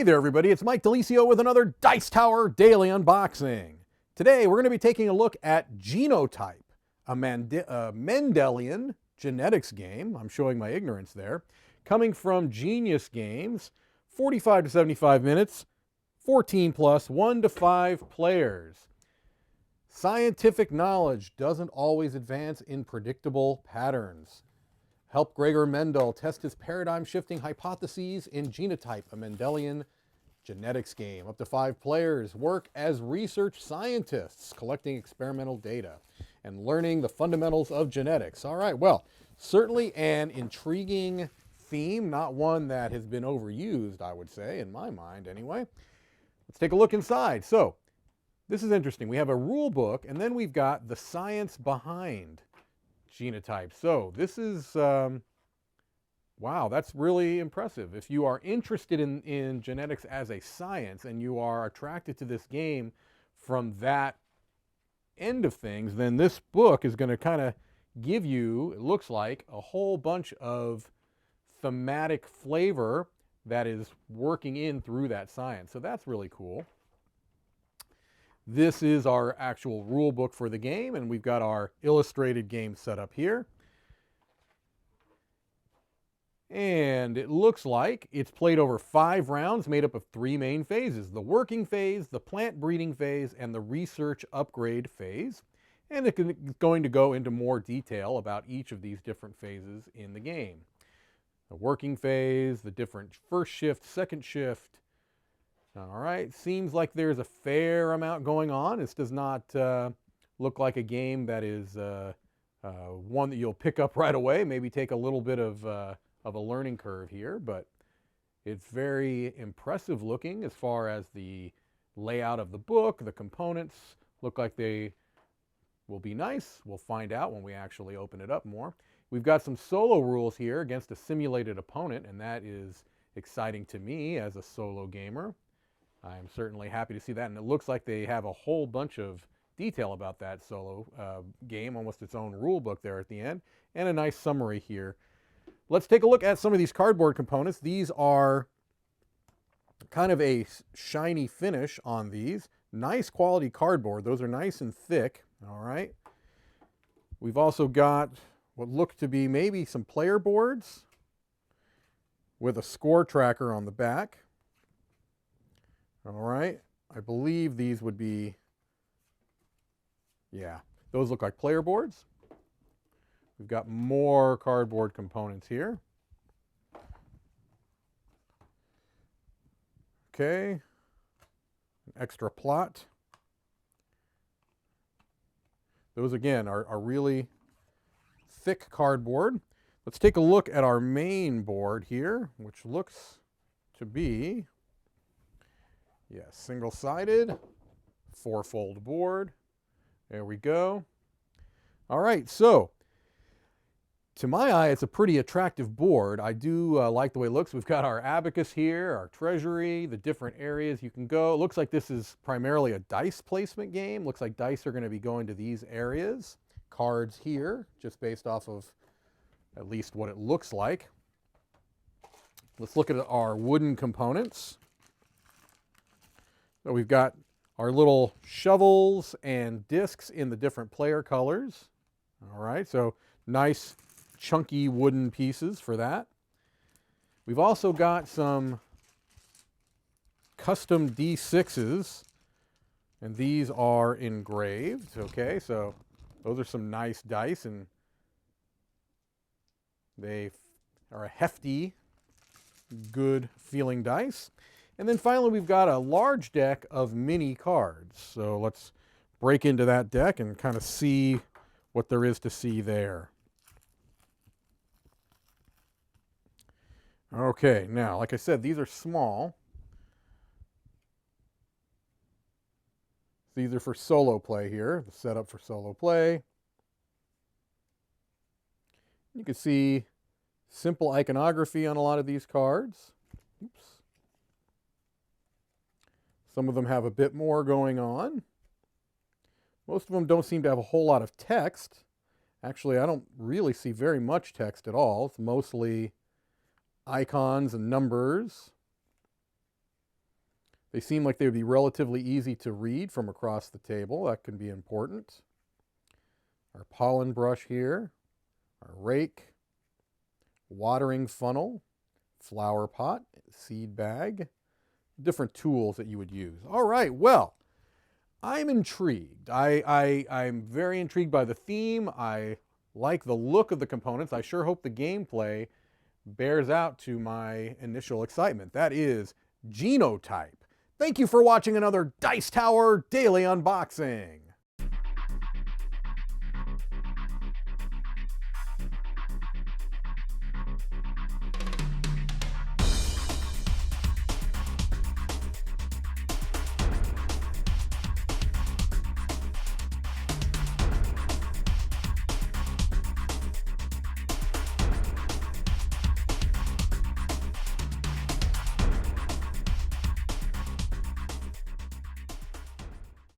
Hey there, everybody. It's Mike Delisio with another Dice Tower Daily Unboxing. Today, we're going to be taking a look at Genotype, a Mendelian genetics game. I'm showing my ignorance there. Coming from Genius Games, 45 to 75 minutes, 14 plus, 1 to 5 players. Scientific knowledge doesn't always advance in predictable patterns. Help Gregor Mendel test his paradigm-shifting hypotheses in Genotype, a Mendelian genetics game. Up to 5 players work as research scientists, collecting experimental data and learning the fundamentals of genetics. All right, well, certainly an intriguing theme, not one that has been overused, I would say, in my mind anyway. Let's take a look inside. So, this is interesting. We have a rule book, and then we've got the science behind Genotype. So this is, wow, that's really impressive. If you are interested in genetics as a science and you are attracted to this game from that end of things, then this book is going to kind of give you, it looks like, a whole bunch of thematic flavor that is working in through that science. So that's really cool. This is our actual rule book for the game, and we've got our illustrated game set up here. And it looks like it's played over 5 rounds made up of 3 main phases: the working phase, the plant breeding phase, and the research upgrade phase. And it's going to go into more detail about each of these different phases in the game. The working phase, the different first shift, second shift. All right, seems like there's a fair amount going on. This does not look like a game that is one that you'll pick up right away. Maybe take a little bit of a learning curve here, but it's very impressive looking as far as the layout of the book. The components look like they will be nice. We'll find out when we actually open it up more. We've got some solo rules here against a simulated opponent, and that is exciting to me as a solo gamer. I'm certainly happy to see that, and it looks like they have a whole bunch of detail about that solo game, almost its own rule book there at the end, and a nice summary here. Let's take a look at some of these cardboard components. These are kind of a shiny finish on these. Nice quality cardboard. Those are nice and thick, all right? We've also got what look to be maybe some player boards with a score tracker on the back. All right, I believe these would be, yeah, those look like player boards. We've got more cardboard components here. Okay, an extra plot. Those again are really thick cardboard. Let's take a look at our main board here, which looks to be, yes, single-sided, 4-fold board. There we go. All right, so to my eye, it's a pretty attractive board. I do like the way it looks. We've got our abacus here, our treasury, the different areas you can go. It looks like this is primarily a dice placement game. Looks like dice are going to be going to these areas. Cards here, just based off of at least what it looks like. Let's look at our wooden components. So we've got our little shovels and discs in the different player colors. All right, so nice chunky wooden pieces for that. We've also got some custom D6s, and these are engraved. Okay, so those are some nice dice, and they are a hefty, good feeling dice. And then finally, we've got a large deck of mini cards. So let's break into that deck and kind of see what there is to see there. Okay, now, like I said, these are small. These are for solo play here, the setup for solo play. You can see simple iconography on a lot of these cards. Oops. Some of them have a bit more going on. Most of them don't seem to have a whole lot of text. Actually, I don't really see very much text at all. It's mostly icons and numbers. They seem like they would be relatively easy to read from across the table. That can be important. Our pollen brush here, our rake, watering funnel, flower pot, seed bag, different tools that you would use. All right, well, I'm intrigued. I'm very intrigued by the theme. I like the look of the components. I sure hope the gameplay bears out to my initial excitement. That is Genotype. Thank you for watching another Dice Tower Daily Unboxing.